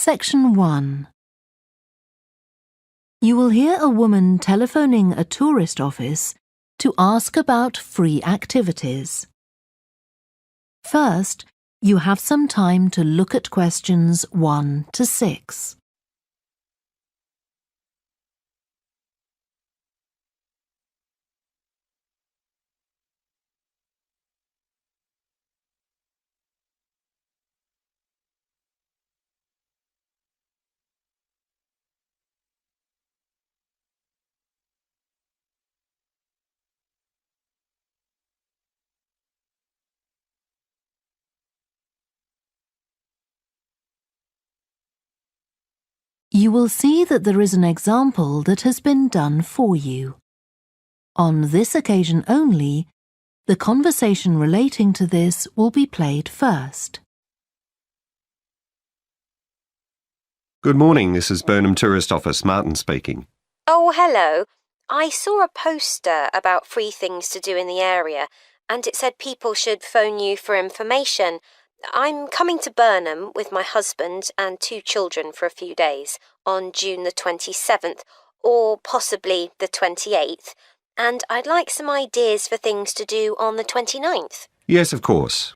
Section 1. You will hear a woman telephoning a tourist office to ask about free activities. First, you have some time to look at questions 1 to 6. You will see that there is an example that has been done for you. On this occasion only, the conversation relating to this will be played first. Good morning, this is Burnham Tourist Office, Martin speaking. Oh, hello. I saw a poster about free things to do in the area, and it said people should phone you for information. I'm coming to Burnham with my husband and 2 children for a few days on June the 27th, or possibly the 28th, and I'd like some ideas for things to do on the 29th. Yes, of course.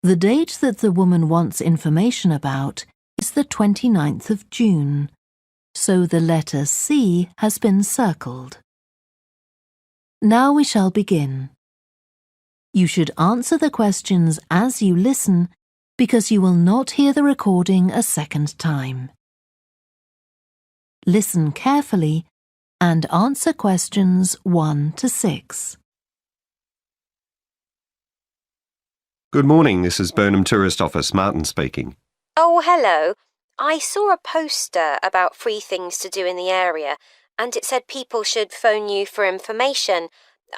The date that the woman wants information about is the 29th of June, so the letter C has been circled. Now we shall begin. You should answer the questions as you listen because you will not hear the recording a second time. Listen carefully and answer questions 1 to 6. Good morning, this is Burnham Tourist Office, Martin speaking. Oh, hello. I saw a poster about free things to do in the area, and it said people should phone you for information.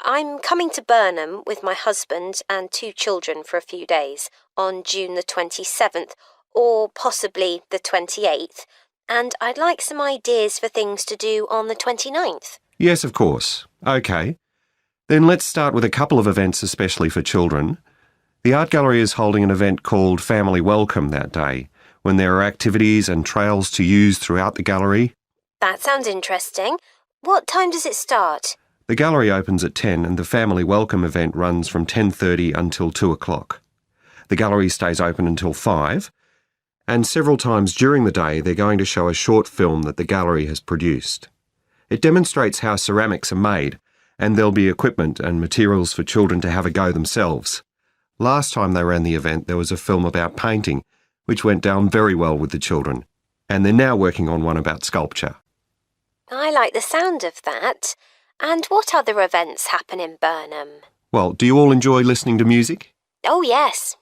I'm coming to Burnham with my husband and 2 children for a few days on June the 27th, or possibly the 28th, and I'd like some ideas for things to do on the 29th. Yes, of course. OK. Then let's start with a couple of events especially for children. The art gallery is holding an event called Family Welcome that day, when there are activities and trails to use throughout the gallery. That sounds interesting. What time does it start? The gallery opens at 10 and the Family Welcome event runs from 10:30 until 2 o'clock. The gallery stays open until 5, and several times during the day they're going to show a short film that the gallery has produced. It demonstrates how ceramics are made, and there'll be equipment and materials for children to have a go themselves. Last time they ran the event there was a film about painting, which went down very well with the children, and they're now working on one about sculpture. I like the sound of that. And what other events happen in Burnham? Well, do you all enjoy listening to music? Oh, yes.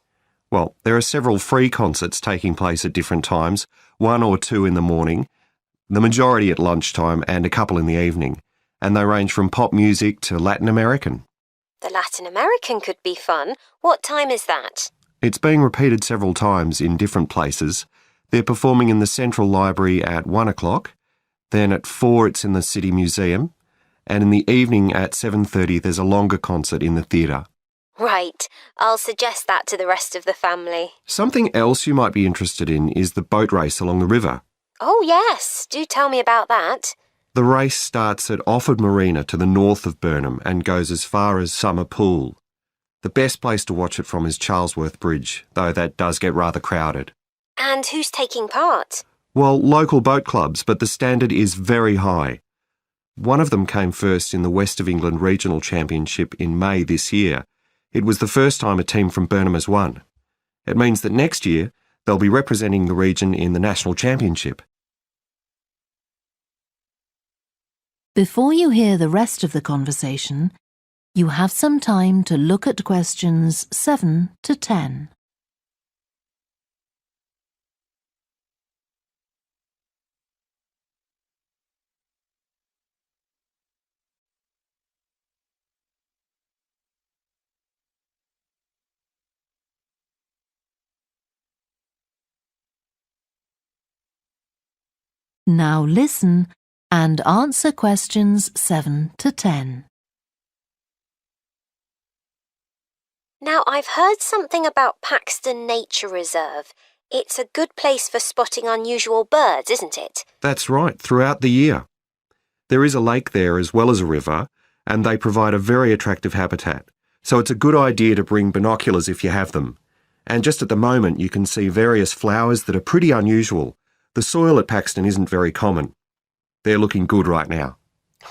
Well, there are several free concerts taking place at different times, 1 or 2 in the morning, the majority at lunchtime and a couple in the evening, and they range from pop music to Latin American. The Latin American could be fun. What time is that? It's being repeated several times in different places. They're performing in the Central Library at 1 o'clock, then at 4 it's in the City Museum, and in the evening at 7:30 there's a longer concert in the theatre. Right. I'll suggest that to the rest of the family. Something else you might be interested in is the boat race along the river. Oh, yes. Do tell me about that. The race starts at Offord Marina to the north of Burnham and goes as far as Summer Pool. The best place to watch it from is Charlesworth Bridge, though that does get rather crowded. And who's taking part? Well, local boat clubs, but the standard is very high. One of them came first in the West of England Regional Championship in May this year. It was the first time a team from Burnham has won. It means that next year they'll be representing the region in the National Championship. Before you hear the rest of the conversation, you have some time to look at questions 7 to 10. Now listen and answer questions 7 to 10. Now, I've heard something about Paxton Nature Reserve. It's a good place for spotting unusual birds, isn't it? That's right, throughout the year. There is a lake there as well as a river, and they provide a very attractive habitat. So it's a good idea to bring binoculars if you have them. And just at the moment, you can see various flowers that are pretty unusual. The soil at Paxton isn't very common. They're looking good right now.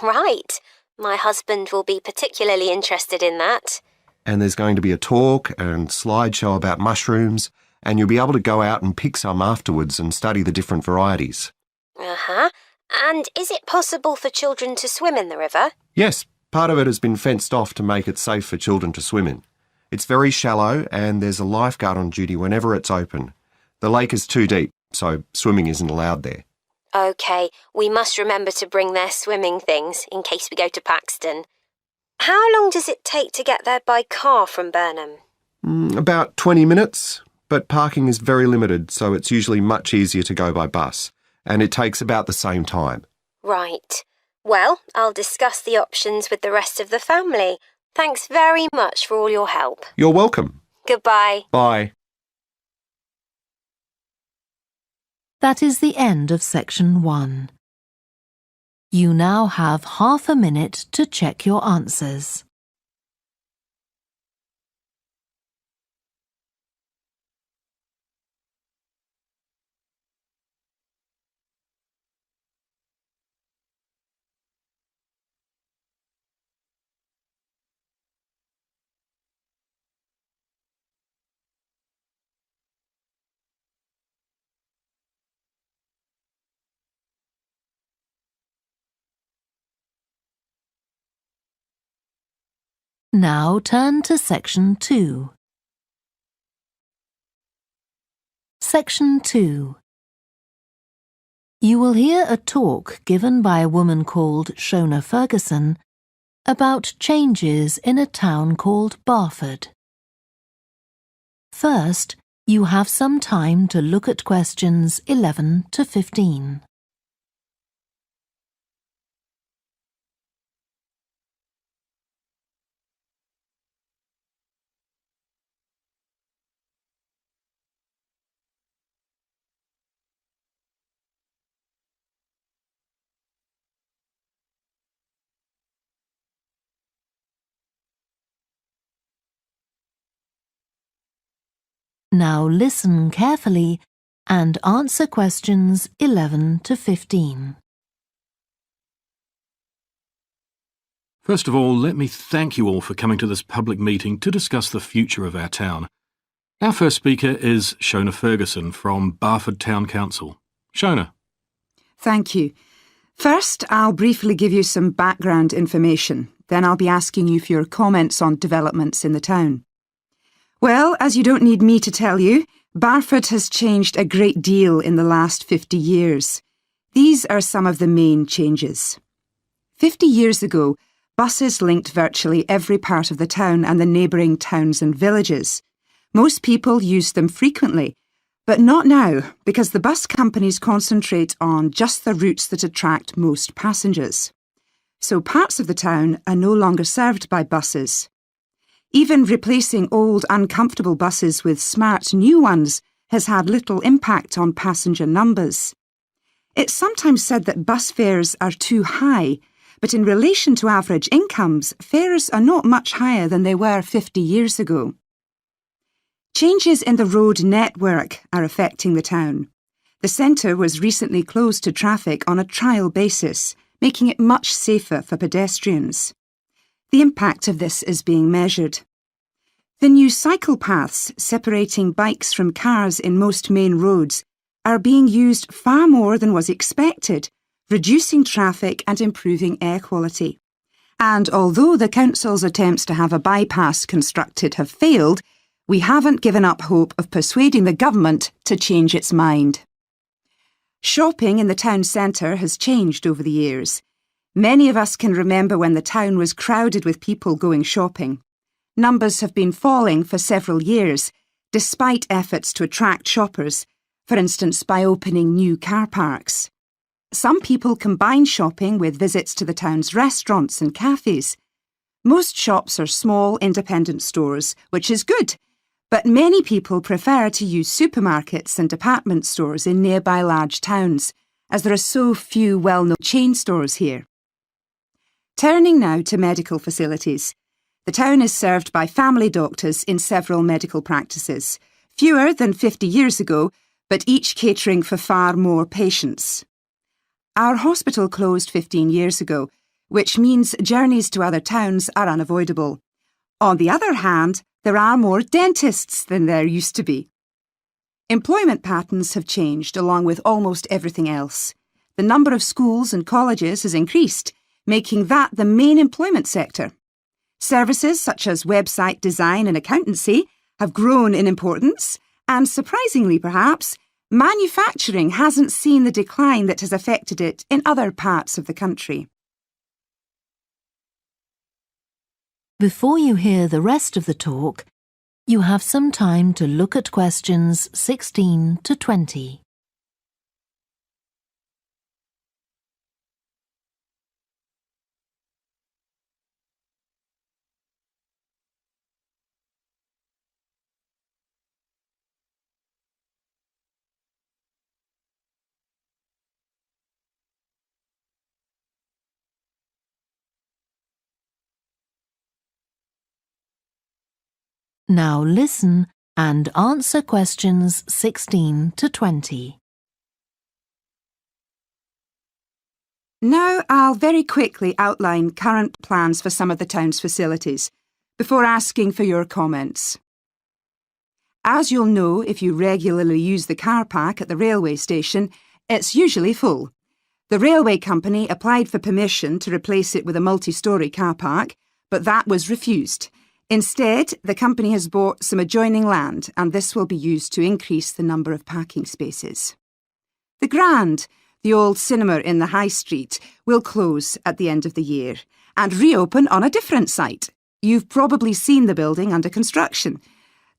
Right. My husband will be particularly interested in that. And there's going to be a talk and slideshow about mushrooms, and you'll be able to go out and pick some afterwards and study the different varieties. Uh-huh. And is it possible for children to swim in the river? Yes, part of it has been fenced off to make it safe for children to swim in. It's very shallow and there's a lifeguard on duty whenever it's open. The lake is too deep, so swimming isn't allowed there. OK, we must remember to bring their swimming things in case we go to Paxton. How long does it take to get there by car from Burnham? About 20 minutes, but parking is very limited, so it's usually much easier to go by bus, and it takes about the same time. Right. Well, I'll discuss the options with the rest of the family. Thanks very much for all your help. You're welcome. Goodbye. Bye. That is the end of section 1. You now have half a minute to check your answers. Now turn to section 2. Section 2. You will hear a talk given by a woman called Shona Ferguson about changes in a town called Barford. First, you have some time to look at questions 11 to 15. Now listen carefully and answer questions 11 to 15. First of all, let me thank you all for coming to this public meeting to discuss the future of our town. Our first speaker is Shona Ferguson from Barford Town Council. Shona. Thank you. First, I'll briefly give you some background information. Then I'll be asking you for your comments on developments in the town. Well, as you don't need me to tell you, Barford has changed a great deal in the last 50 years. These are some of the main changes. 50 years ago, buses linked virtually every part of the town and the neighbouring towns and villages. Most people used them frequently, but not now, because the bus companies concentrate on just the routes that attract most passengers. So parts of the town are no longer served by buses. Even replacing old, uncomfortable buses with smart new ones has had little impact on passenger numbers. It's sometimes said that bus fares are too high, but in relation to average incomes, fares are not much higher than they were 50 years ago. Changes in the road network are affecting the town. The centre was recently closed to traffic on a trial basis, making it much safer for pedestrians. The impact of this is being measured. The new cycle paths separating bikes from cars in most main roads are being used far more than was expected, reducing traffic and improving air quality. And although the council's attempts to have a bypass constructed have failed, we haven't given up hope of persuading the government to change its mind. Shopping in the town centre has changed over the years. Many of us can remember when the town was crowded with people going shopping. Numbers have been falling for several years, despite efforts to attract shoppers, for instance by opening new car parks. Some people combine shopping with visits to the town's restaurants and cafes. Most shops are small, independent stores, which is good, but many people prefer to use supermarkets and department stores in nearby large towns, as there are so few well-known chain stores here. Turning now to medical facilities. The town is served by family doctors in several medical practices, fewer than 50 years ago, but each catering for far more patients. Our hospital closed 15 years ago, which means journeys to other towns are unavoidable. On the other hand, there are more dentists than there used to be. Employment patterns have changed along with almost everything else. The number of schools and colleges has increased, making that the main employment sector. Services such as website design and accountancy have grown in importance, and surprisingly perhaps, manufacturing hasn't seen the decline that has affected it in other parts of the country. Before you hear the rest of the talk, you have some time to look at questions 16 to 20. Now listen and answer questions 16 to 20. Now I'll very quickly outline current plans for some of the town's facilities, before asking for your comments. As you'll know if you regularly use the car park at the railway station, it's usually full. The railway company applied for permission to replace it with a multi-storey car park, but that was refused. Instead, the company has bought some adjoining land, and this will be used to increase the number of parking spaces. The Grand, the old cinema in the High Street, will close at the end of the year and reopen on a different site. You've probably seen the building under construction.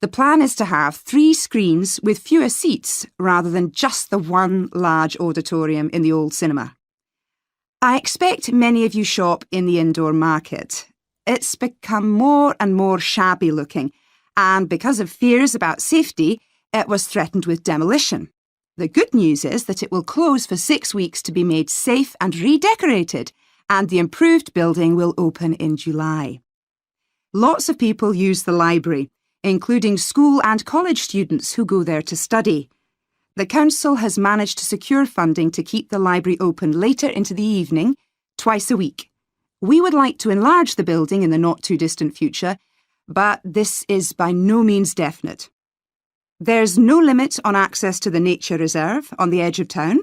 The plan is to have 3 screens with fewer seats rather than just the one large auditorium in the old cinema. I expect many of you shop in the indoor market. It's become more and more shabby looking, and because of fears about safety, it was threatened with demolition. The good news is that it will close for 6 weeks to be made safe and redecorated, and the improved building will open in July. Lots of people use the library, including school and college students who go there to study. The council has managed to secure funding to keep the library open later into the evening, twice a week. We would like to enlarge the building in the not-too-distant future, but this is by no means definite. There's no limit on access to the nature reserve on the edge of town,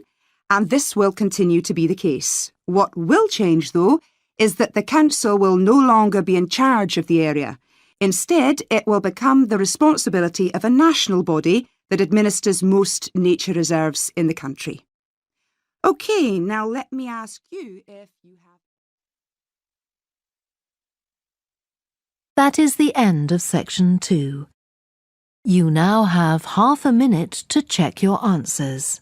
and this will continue to be the case. What will change, though, is that the council will no longer be in charge of the area. Instead, it will become the responsibility of a national body that administers most nature reserves in the country. OK, now let me ask you if you have... That is the end of section 2. You now have half a minute to check your answers.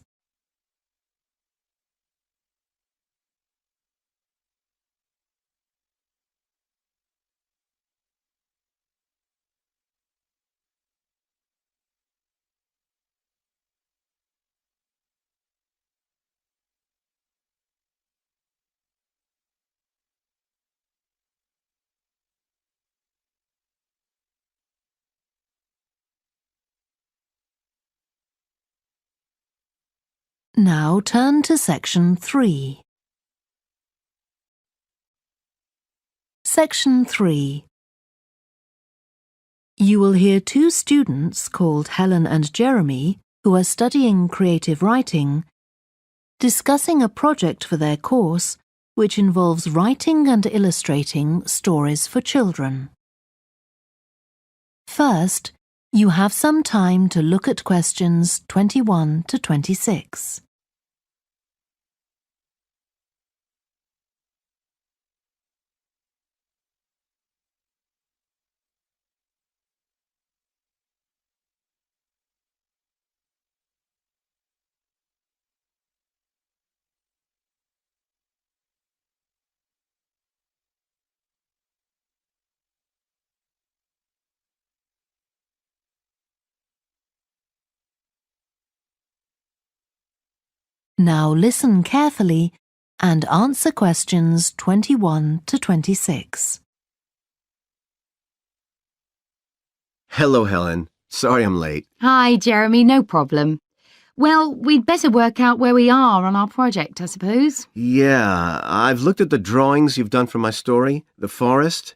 Now turn to section 3. Section 3. You will hear 2 students called Helen and Jeremy, who are studying creative writing, discussing a project for their course which involves writing and illustrating stories for children. First, you have some time to look at questions 21 to 26. Now listen carefully and answer questions 21 to 26. Hello, Helen. Sorry I'm late. Hi, Jeremy, no problem. Well, we'd better work out where we are on our project, I suppose. Yeah, I've looked at the drawings you've done for my story, The Forest,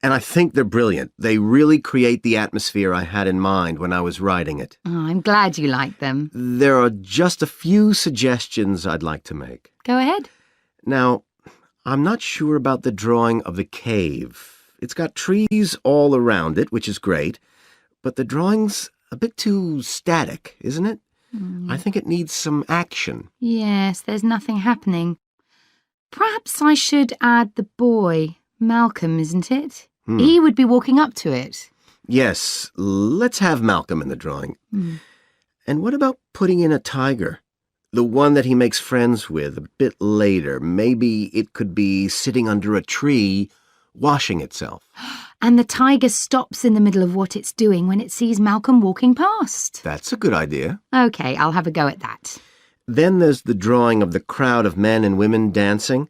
and I think they're brilliant. They really create the atmosphere I had in mind when I was writing it. Oh, I'm glad you like them. There are just a few suggestions I'd like to make. Go ahead. Now, I'm not sure about the drawing of the cave. It's got trees all around it, which is great, but the drawing's a bit too static, isn't it? I think it needs some action. Yes, there's nothing happening. Perhaps I should add the boy, Malcolm, isn't it? He would be walking up to it. Yes, let's have Malcolm in the drawing. And what about putting in a tiger? The one that he makes friends with a bit later. Maybe it could be sitting under a tree, washing itself. And the tiger stops in the middle of what it's doing when it sees Malcolm walking past. That's a good idea. OK, I'll have a go at that. Then there's the drawing of the crowd of men and women dancing.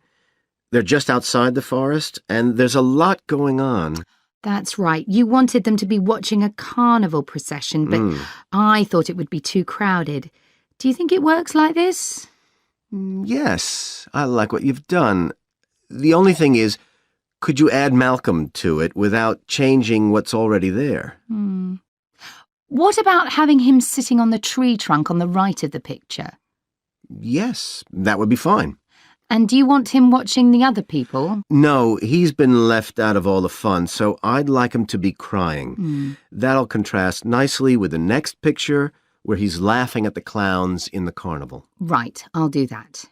They're just outside the forest, and there's a lot going on. That's right. You wanted them to be watching a carnival procession, but I thought it would be too crowded. Do you think it works like this? Yes, I like what you've done. The only thing is, could you add Malcolm to it without changing what's already there? What about having him sitting on the tree trunk on the right of the picture? Yes, that would be fine. And do you want him watching the other people? No, he's been left out of all the fun, so I'd like him to be crying. That'll contrast nicely with the next picture where he's laughing at the clowns in the carnival. Right, I'll do that.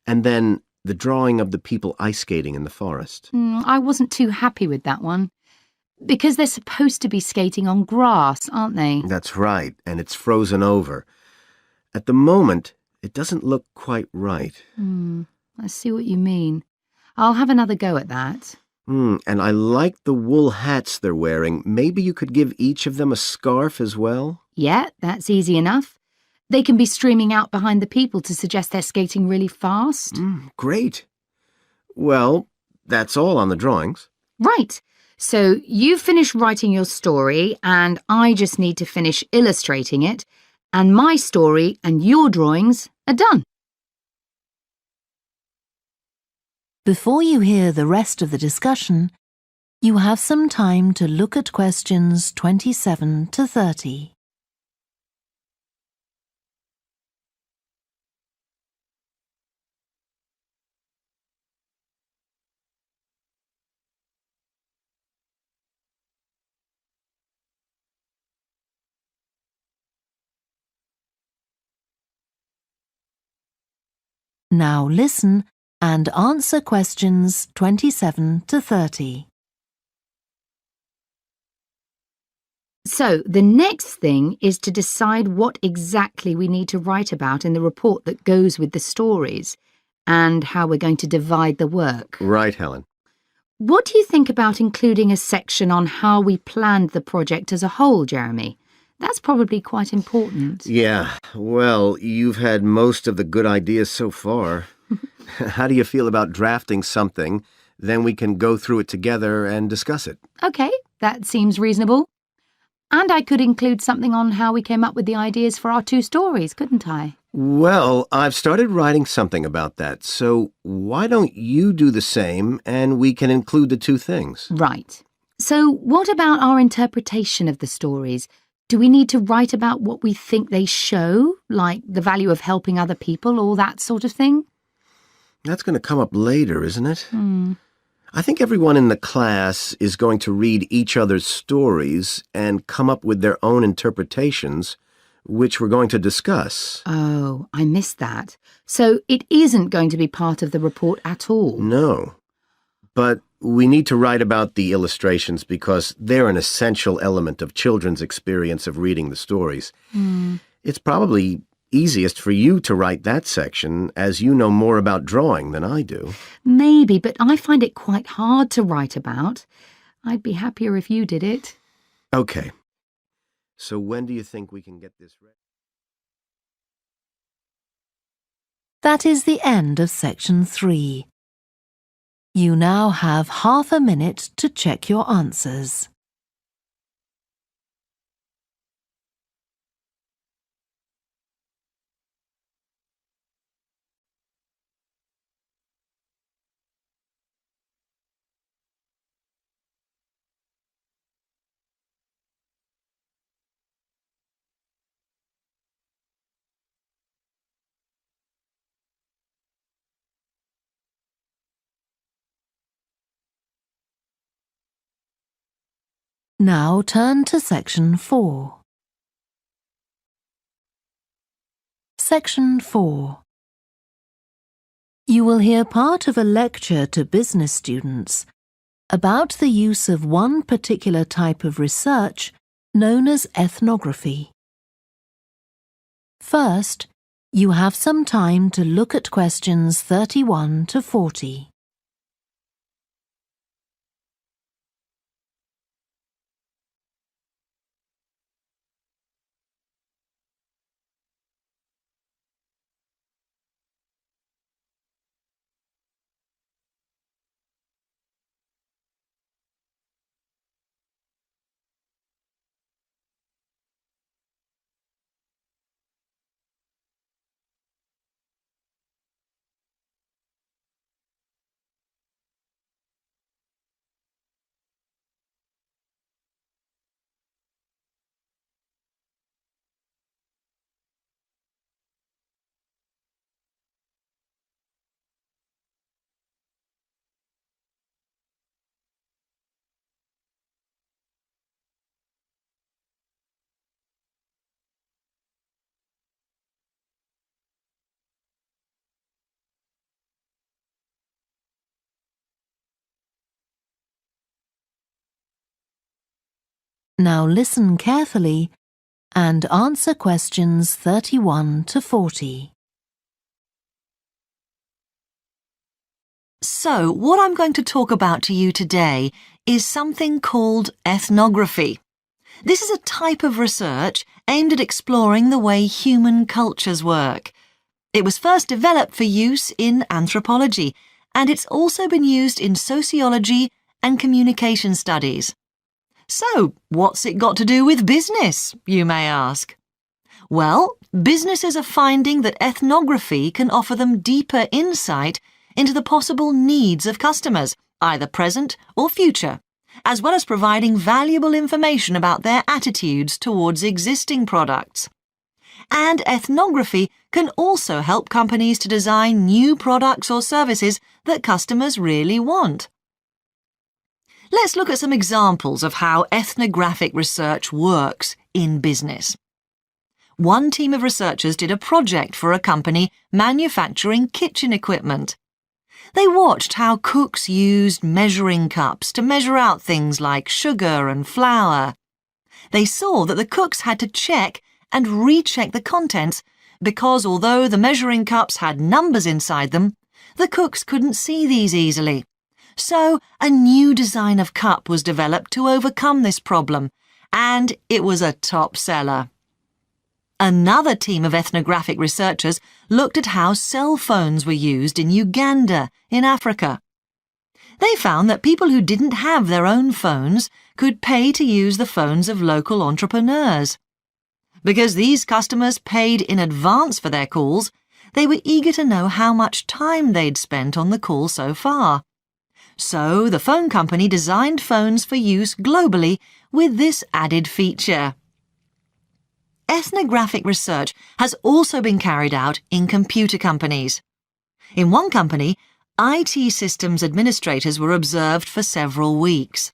And then the drawing of the people ice skating in the forest. I wasn't too happy with that one. Because they're supposed to be skating on grass, aren't they? That's right, and it's frozen over. At the moment, it doesn't look quite right. I see what you mean. I'll have another go at that. And I like the wool hats they're wearing. Maybe you could give each of them a scarf as well? Yeah, that's easy enough. They can be streaming out behind the people to suggest they're skating really fast. Great. Well, that's all on the drawings. Right. So you finish writing your story and I just need to finish illustrating it, and my story and your drawings are done. Before you hear the rest of the discussion, you have some time to look at questions 27 to 30. Now listen and answer questions 27 to 30. So the next thing is to decide what exactly we need to write about in the report that goes with the stories and how we're going to divide the work. Right, Helen. What do you think about including a section on how we planned the project as a whole, Jeremy? That's probably quite important. Yeah, well, you've had most of the good ideas so far. How do you feel about drafting something? Then we can go through it together and discuss it. OK, that seems reasonable. And I could include something on how we came up with the ideas for our two stories, couldn't I? Well, I've started writing something about that, so why don't you do the same and we can include the two things? Right. So what about our interpretation of the stories? Do we need to write about what we think they show, like the value of helping other people or that sort of thing? That's going to come up later, isn't it? I think everyone in the class is going to read each other's stories and come up with their own interpretations, which we're going to discuss. Oh, I missed that. So it isn't going to be part of the report at all? No. But we need to write about the illustrations because they're an essential element of children's experience of reading the stories. It's probably easiest for you to write that section, as you know more about drawing than I do. Maybe, but I find it quite hard to write about. I'd be happier if you did it. Okay. So when do you think we can get this ready? That is the end of section 3. You now have half a minute to check your answers. Now turn to section 4. Section 4. You will hear part of a lecture to business students about the use of one particular type of research known as ethnography. First, you have some time to look at questions 31 to 40. Now listen carefully and answer questions 31 to 40. So, what I'm going to talk about to you today is something called ethnography. This is a type of research aimed at exploring the way human cultures work. It was first developed for use in anthropology, and it's also been used in sociology and communication studies. So, what's it got to do with business, you may ask? Well, businesses are finding that ethnography can offer them deeper insight into the possible needs of customers, either present or future, as well as providing valuable information about their attitudes towards existing products. And ethnography can also help companies to design new products or services that customers really want. Let's look at some examples of how ethnographic research works in business. One team of researchers did a project for a company manufacturing kitchen equipment. They watched how cooks used measuring cups to measure out things like sugar and flour. They saw that the cooks had to check and recheck the contents because although the measuring cups had numbers inside them, the cooks couldn't see these easily. So a new design of cup was developed to overcome this problem, and it was a top seller. Another team of ethnographic researchers looked at how cell phones were used in Uganda, in Africa. They found that people who didn't have their own phones could pay to use the phones of local entrepreneurs. Because these customers paid in advance for their calls, they were eager to know how much time they'd spent on the call so far. So the phone company designed phones for use globally with this added feature. Ethnographic research has also been carried out in computer companies. In one company, IT systems administrators were observed for several weeks.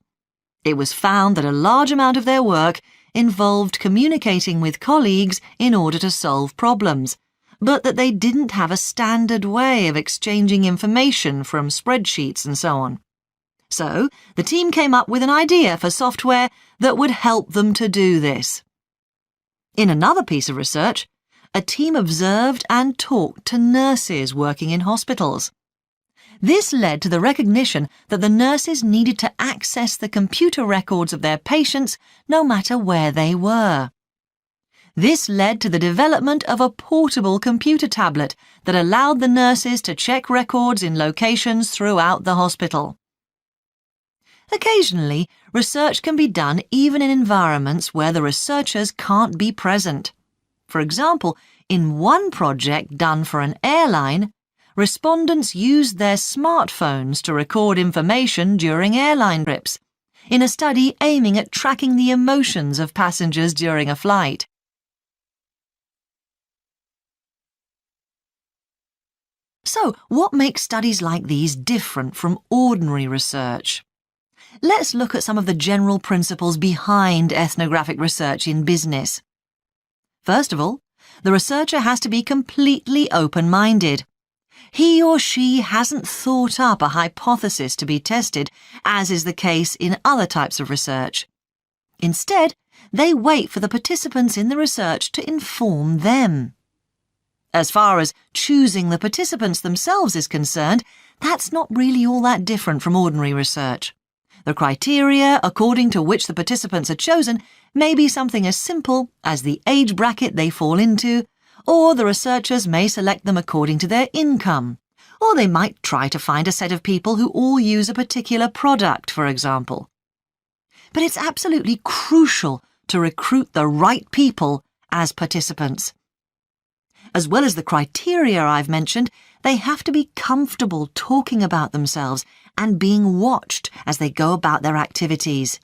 It was found that a large amount of their work involved communicating with colleagues in order to solve problems, but that they didn't have a standard way of exchanging information from spreadsheets and so on. So, the team came up with an idea for software that would help them to do this. In another piece of research, a team observed and talked to nurses working in hospitals. This led to the recognition that the nurses needed to access the computer records of their patients no matter where they were. This led to the development of a portable computer tablet that allowed the nurses to check records in locations throughout the hospital. Occasionally, research can be done even in environments where the researchers can't be present. For example, in one project done for an airline, respondents used their smartphones to record information during airline trips, in a study aiming at tracking the emotions of passengers during a flight. So, what makes studies like these different from ordinary research? Let's look at some of the general principles behind ethnographic research in business. First of all, the researcher has to be completely open-minded. He or she hasn't thought up a hypothesis to be tested, as is the case in other types of research. Instead, they wait for the participants in the research to inform them. As far as choosing the participants themselves is concerned, that's not really all that different from ordinary research. The criteria according to which the participants are chosen may be something as simple as the age bracket they fall into, or the researchers may select them according to their income, or they might try to find a set of people who all use a particular product, for example. But it's absolutely crucial to recruit the right people as participants. As well as the criteria I've mentioned, they have to be comfortable talking about themselves and being watched as they go about their activities.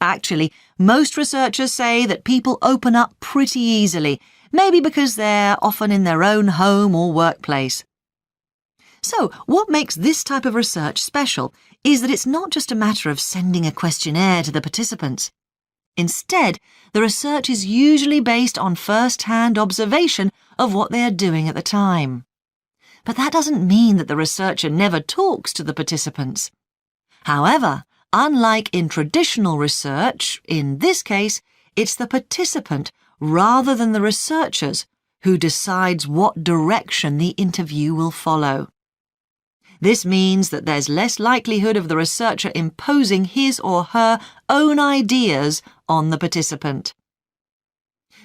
Actually, most researchers say that people open up pretty easily, maybe because they're often in their own home or workplace. So, what makes this type of research special is that it's not just a matter of sending a questionnaire to the participants. Instead, the research is usually based on first-hand observation of what they are doing at the time. But that doesn't mean that the researcher never talks to the participants. However, unlike in traditional research, in this case, it's the participant rather than the researchers who decides what direction the interview will follow. This means that there's less likelihood of the researcher imposing his or her own ideas on the participant.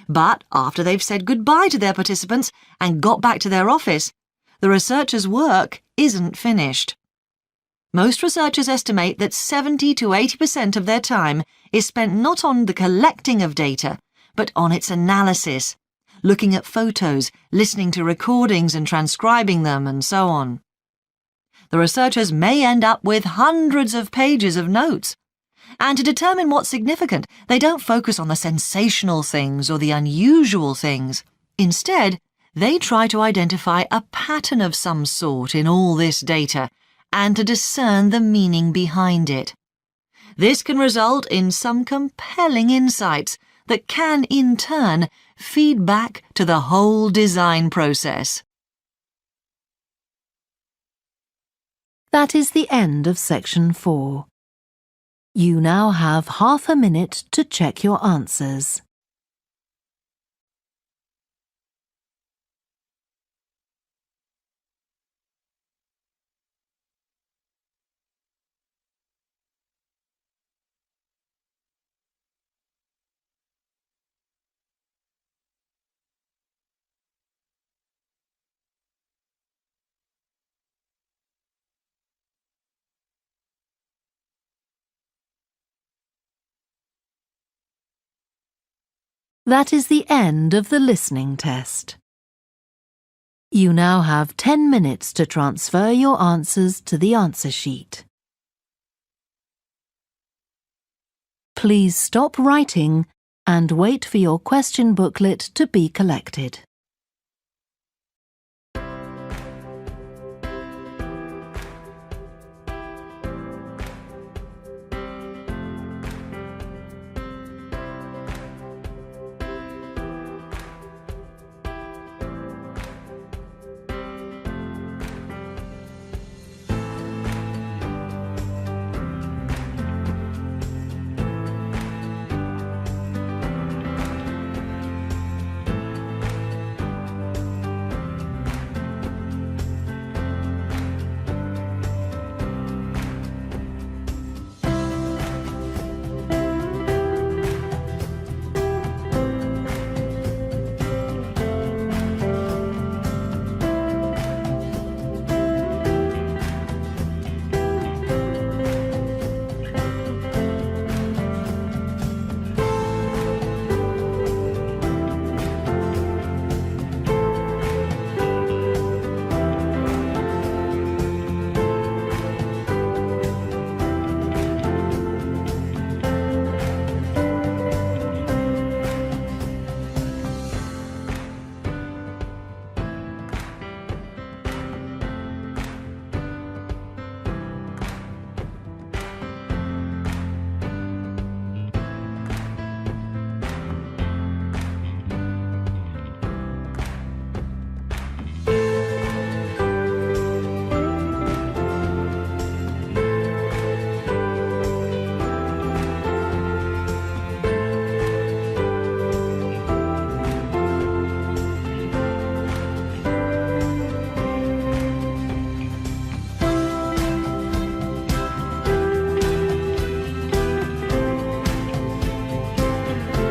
But after they've said goodbye to their participants and got back to their office, the researcher's work isn't finished. Most researchers estimate that 70 to 80% of their time is spent not on the collecting of data, but on its analysis, looking at photos, listening to recordings and transcribing them, and so on. The researchers may end up with hundreds of pages of notes. And to determine what's significant, they don't focus on the sensational things or the unusual things. Instead, they try to identify a pattern of some sort in all this data and to discern the meaning behind it. This can result in some compelling insights that can, in turn, feed back to the whole design process. That is the end of section 4. You now have half a minute to check your answers. That is the end of the listening test. You now have 10 minutes to transfer your answers to the answer sheet. Please stop writing and wait for your question booklet to be collected.